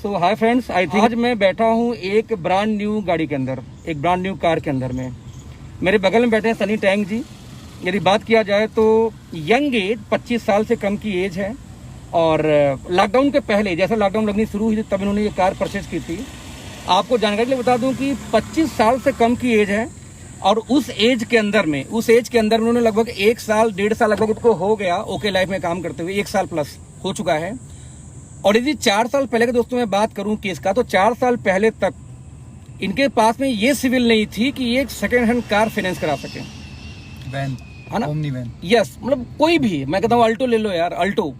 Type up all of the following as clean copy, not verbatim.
So hi friends, I think आज मैं बैठा हूँ एक ब्रांड न्यू गाड़ी के अंदर, एक ब्रांड न्यू कार के अंदर में। मेरे बगल में बैठे हैं सनी टैंक जी। यदि बात किया जाए तो यंग एज 25 साल से कम की एज है और लॉकडाउन के पहले, जैसे लॉकडाउन लगनी शुरू हुई थी तब इन्होंने ये कार परचेज की थी। आपको जानकारी के लिए बता दूं कि 25 साल से कम की एज है और उस एज के अंदर में उन्होंने लगभग 1 साल 1.5 साल लगभग इनको हो गया ओके लाइफ में काम करते हुए, 1 साल प्लस हो चुका है। और यदि 4 साल पहले के दोस्तों मैं बात करूं केस का, तो 4 साल पहले तक इनके पास में ये सिविल नहीं थी कि ये एक सेकेंड हैंड कार फाइनेंस करा सके। वैन, है ना, ओमनी वैन, यस, मतलब कोई भी, मैं कहता हूँ अल्टो ले लो यार, अल्टो,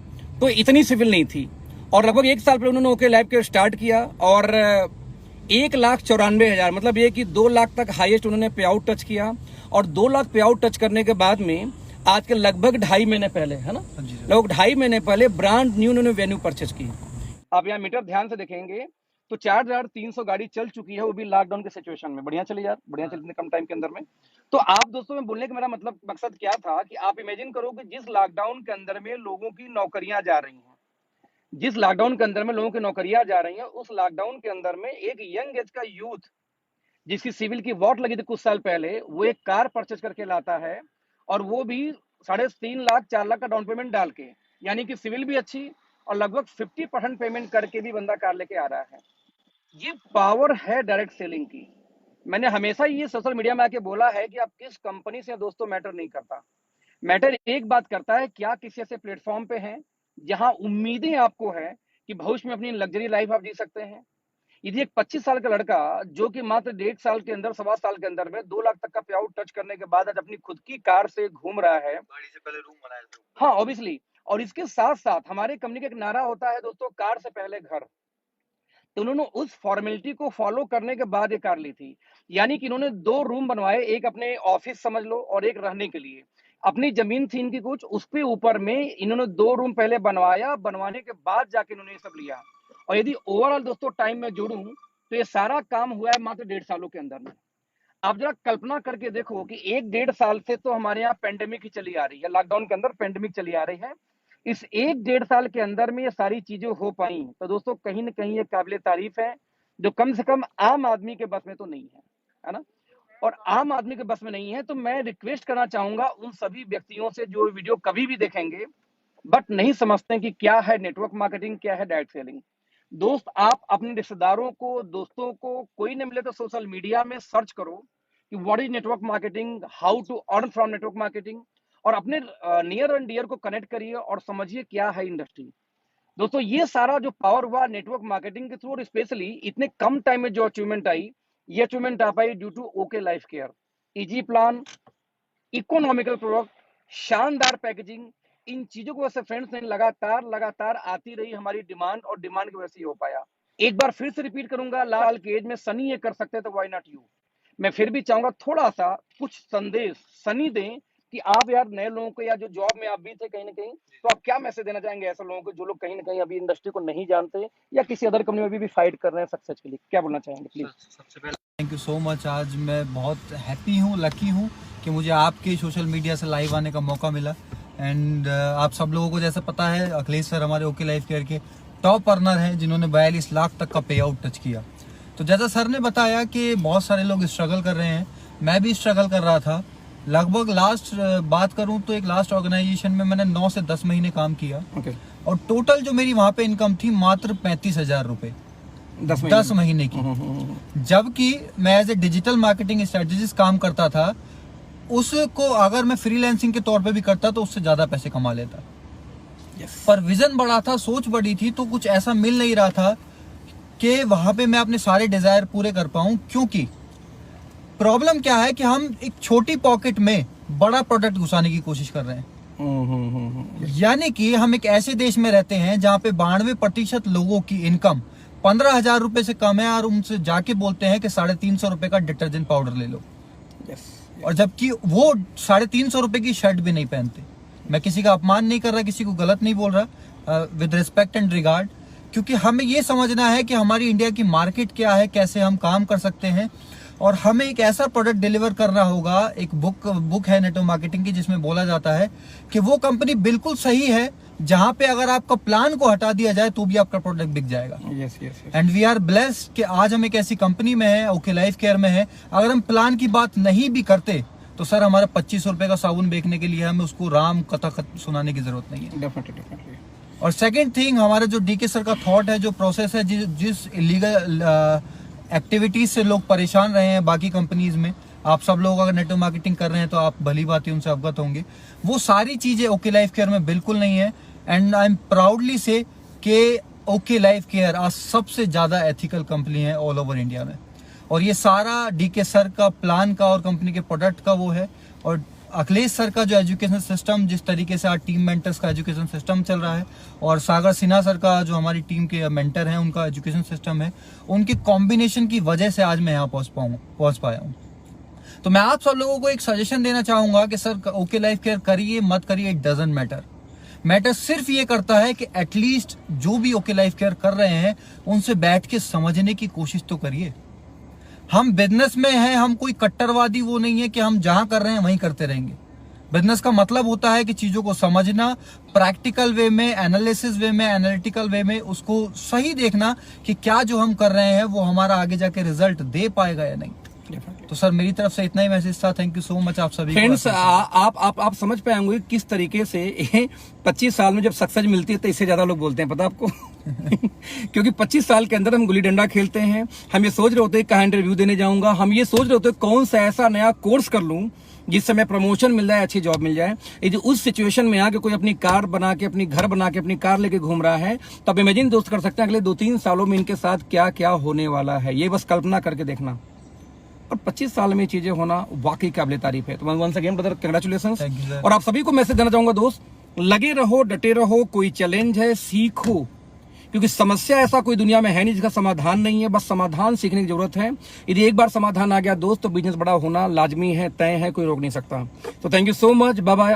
तो इतनी सिविल नहीं थी। और लगभग 1 साल पहले उन्होंने ओके लाइफ के स्टार्ट किया और 1,94,000, मतलब ये कि 2 लाख तक हाईएस्ट उन्होंने पे आउट टच किया। और 2 लाख पे आउट टच करने के बाद में आज के लगभग 2.5 महीने पहले, है ना, लगभग 2.5 महीने पहले ब्रांड न्यू उन्होंने वेन्यू परचेज की। आप यहाँ मीटर ध्यान से देखेंगे तो 4,300 गाड़ी चल चुकी है, वो भी लॉकडाउन के सिचुएशन में। बढ़िया चली यार, बढ़िया चली इतने कम टाइम के अंदर में। तो आप दोस्तों में बोलने का मेरा मतलब मकसद क्या था कि आप इमेजिन करो कि जिस लॉकडाउन के अंदर में लोगों की नौकरियां जा रही हैं, जिस लॉकडाउन के अंदर में लोगों की नौकरियां जा रही हैं, उस लॉकडाउन के अंदर में एक यंग एज का यूथ जिसकी सिविल की वॉट लगी थी कुछ साल पहले, वो एक कार परचेज करके लाता है और वो भी 3.5 लाख 4 लाख का डाउन पेमेंट डाल के, यानी कि सिविल भी अच्छी और लगभग 50% पेमेंट करके भी बंदा कार लेके आ रहा है। ये पावर है डायरेक्ट सेलिंग की। मैंने हमेशा ये सोशल मीडिया में आके बोला है कि आप किस कंपनी से दोस्तों मैटर नहीं करता, मैटर एक बात करता है, क्या किसी ऐसे प्लेटफॉर्म पे हैं जहां उम्मीदें आपको है कि भविष्य में अपनी लग्जरी लाइफ आप जी सकते हैं। यदि एक 25 साल का लड़का जो कि मात्र 1.5 साल के अंदर, 1.25 साल के अंदर में 2 लाख तक का पे आउट टच करने के बाद आज अपनी खुद की कार से घूम रहा है, गाड़ी से पहले रूम बनाया था। हाँ ऑब्वियसली। और इसके साथ साथ हमारे कंपनी का एक नारा होता है दोस्तों, कार से पहले घर। तो उन्होंने उस फॉर्मेलिटी को फॉलो करने के बाद ये कार ली थी। यानी कि इन्होंने 2 रूम बनवाए, एक अपने ऑफिस समझ लो और एक रहने के लिए। अपनी जमीन थी इनकी कुछ, उसके ऊपर में इन्होंने 2 रूम पहले बनवाया, बनवाने के बाद जाके इन्होंने ये सब लिया। और यदि ओवरऑल दोस्तों टाइम में जोड़ूं तो ये सारा काम हुआ है मात्र 1.5 सालों के अंदर में। आप जरा कल्पना करके देखो कि 1-1.5 साल से तो हमारे यहाँ पेंडेमिक ही चली आ रही है, लॉकडाउन के अंदर पेंडेमिक चली आ रही है। इस 1-1.5 साल के अंदर में ये सारी चीजें हो पाई, तो दोस्तों कहीं ना कहीं ये काबिले तारीफ है, जो कम से कम आम आदमी के बस में तो नहीं है ना। और आम आदमी के बस में नहीं है तो मैं रिक्वेस्ट करना चाहूंगा उन सभी व्यक्तियों से जो वीडियो कभी भी देखेंगे बट नहीं समझते कि क्या है नेटवर्क मार्केटिंग, क्या है डायरेक्ट सेलिंग। दोस्त, आप अपने रिश्तेदारों को, दोस्तों को, कोई नहीं मिले तो सोशल मीडिया में सर्च करो कि what is network marketing, how to earn from network marketing, और अपने नियर एंड डियर को कनेक्ट करिए और समझिए क्या है इंडस्ट्री। दोस्तों ये सारा जो पावर हुआ नेटवर्क मार्केटिंग के थ्रू, और स्पेशली इतने कम टाइम में जो अचीवमेंट आई, ये अचीवमेंट आ पाई due to okay life care. Easy plan, economical product, शानदार पैकेजिंग, इन चीजों को वैसे फ्रेंड्स ने लगातार आती रही हमारी डिमांड, और डिमांड की वजह से हो पाया। एक बार फिर से रिपीट करूंगा, लाल के एज में सनी ये कर सकते हैं तो व्हाई नॉट यू। मैं फिर भी चाहूंगा थोड़ा सा कुछ संदेश सनी दें कि आप यार नए लोगों को, या जो जॉब में आप भी थे कहीं ना कहीं, तो आप क्या मैसेज देना चाहेंगे ऐसे लोगों को जो लोग कहीं ना कहीं अभी इंडस्ट्री को नहीं जानते या किसी अदर कंपनी में भी फाइट कर रहे हैं सक्सेस के लिए, क्या बोलना चाहेंगे प्लीज? सबसे पहले थैंक यू सो मच। आज मैं बहुत हैप्पी हूँ, लकी हूँ कि मुझे आपके सोशल मीडिया से लाइव आने का मौका मिला। एंड आप सब लोगों को जैसे पता है, अखिलेश सर हमारे ओके लाइफ केयर के टॉप अर्नर हैं जिन्होंने 42 लाख तक का पे आउट टच किया। तो जैसा सर ने बताया कि बहुत सारे लोग स्ट्रगल कर रहे हैं, मैं भी स्ट्रगल कर रहा था। लगभग लास्ट बात करूं तो एक लास्ट ऑर्गेनाइजेशन में मैंने 9 से 10 महीने काम किया। और टोटल जो मेरी वहां पे इनकम थी मात्र 35,000 रुपए 10 महीने की। जबकि मैं as a digital marketing strategist काम करता था, उसको अगर मैं फ्रीलांसिंग के तौर पे भी करता तो उससे ज्यादा पैसे कमा लेता। पर विजन बड़ा था, सोच बड़ी थी, तो कुछ ऐसा मिल नहीं रहा था कि वहां पे मैं अपने सारे डिजायर पूरे कर पाऊं। क्योंकि प्रॉब्लम क्या है कि हम एक छोटी पॉकेट में बड़ा प्रोडक्ट घुसाने की कोशिश कर रहे हैं। यानी कि हम एक ऐसे देश में रहते हैं जहां पे 92% लोगों की इनकम 15,000 रुपए से कम है, और उनसे जाके बोलते हैं कि 350 रुपए का डिटर्जेंट पाउडर ले लो। और जबकि वो 350 रुपए की शर्ट भी नहीं पहनते। मैं किसी का अपमान नहीं कर रहा, किसी को गलत नहीं बोल रहा, विद रिस्पेक्ट एंड रिगार्ड, क्योंकि हमें ये समझना है कि हमारी इंडिया की मार्केट क्या है, कैसे हम काम कर सकते हैं। और हमें एक ऐसा प्रोडक्ट डिलीवर करना होगा। एक बुक है नेटवर्क मार्केटिंग की जिसमें बोला जाता है कि वो कंपनी बिल्कुल सही है जहां पे अगर आपका प्लान को हटा दिया जाए तो भी आपका प्रोडक्ट बिक जाएगा। Yes yes. And we are blessed कि आज हम एक ऐसी कंपनी में है, ओके लाइफ केयर में है। अगर हम प्लान की बात नहीं भी करते तो सर हमारा 2500 रुपए का साबुन बेचने के लिए हमें उसको राम कथा सुनाने की जरूरत नहीं है। डेफिनेटली। और सेकंड थिंग, हमारा जो डीके सर का थॉट है, जो प्रोसेस है, जिस इलीगल एक्टिविटीज से लोग परेशान रहे हैं बाकी कंपनीज में, आप सब लोग अगर नेटवर्क मार्केटिंग कर रहे हैं तो आप भली बात उनसे अवगत होंगे, वो सारी चीजें ओके लाइफ केयर में बिल्कुल नहीं है। एंड आई एम प्राउडली से कि ओके लाइफ केयर आज सबसे ज्यादा एथिकल कंपनी है ऑल ओवर इंडिया में। और ये सारा डीके सर का प्लान का और कंपनी के प्रोडक्ट का वो है। और अखिलेश सर का जो एजुकेशन सिस्टम, जिस तरीके से आज टीम मेंटर्स का एजुकेशन सिस्टम चल रहा है, और सागर सिन्हा सर का जो हमारी टीम के मेंटर हैं उनका एजुकेशन सिस्टम है, उनकी कॉम्बिनेशन की वजह से आज मैं यहाँ पहुंच पाया हूँ। तो मैं आप सब लोगों को एक सजेशन देना चाहूंगा कि सर ओके लाइफ केयर करिए मत करिए, इट डजंट मैटर सिर्फ ये करता है कि एटलीस्ट जो भी ओके लाइफ केयर कर रहे हैं उनसे बैठ के समझने की कोशिश तो करिए। हम बिजनेस में हैं, हम कोई कट्टरवादी वो नहीं है कि हम जहां कर रहे हैं वहीं करते रहेंगे। बिजनेस का मतलब होता है कि चीजों को समझना, प्रैक्टिकल वे में, एनालिसिस वे में, एनालिटिकल वे में उसको सही देखना कि क्या जो हम कर रहे हैं वो हमारा आगे जाके रिजल्ट दे पाएगा या नहीं। तो सर मेरी तरफ से इतना ही मैसेज था। थैंक यू सो मच आप सभी फ्रेंड्स। आप समझ पाए होंगे किस तरीके से 25 साल में जब सक्सेस मिलती है तो इससे ज्यादा लोग बोलते हैं, पता आपको? क्योंकि 25 साल के अंदर हम गुल्ली डंडा खेलते हैं, हम ये सोच रहे होते हैं कहाँ इंटरव्यू देने जाऊंगा, हम ये सोच रहे होते हैं कौन सा ऐसा नया कोर्स कर लूं जिससे मैं प्रमोशन मिल जाए, अच्छी जॉब मिल जाए। यदि उस सिचुएशन में आके कोई अपनी कार बना के, अपनी घर बना के, अपनी कार लेके घूम रहा है, तब इमेजिन दोस्त कर सकते हैं अगले 2-3 सालों में इनके साथ क्या क्या होने वाला है। ये बस कल्पना करके देखना। और 25 साल में चीजें होना वाकई काबिल तारीफ है। तो वंस अगेन ब्रदर कांग्रेचुलेशंस। और आप सभी को मैसेज देना चाहूंगा दोस्त, लगे रहो, डटे रहो, कोई चैलेंज है सीखो, क्योंकि समस्या ऐसा कोई दुनिया में है नहीं जिसका समाधान नहीं है, बस समाधान सीखने की जरूरत है। यदि एक बार समाधान आ गया दोस्त तो बिजनेस बड़ा होना लाजमी है, तय है, कोई रोक नहीं सकता। तो thank you so much, bye bye.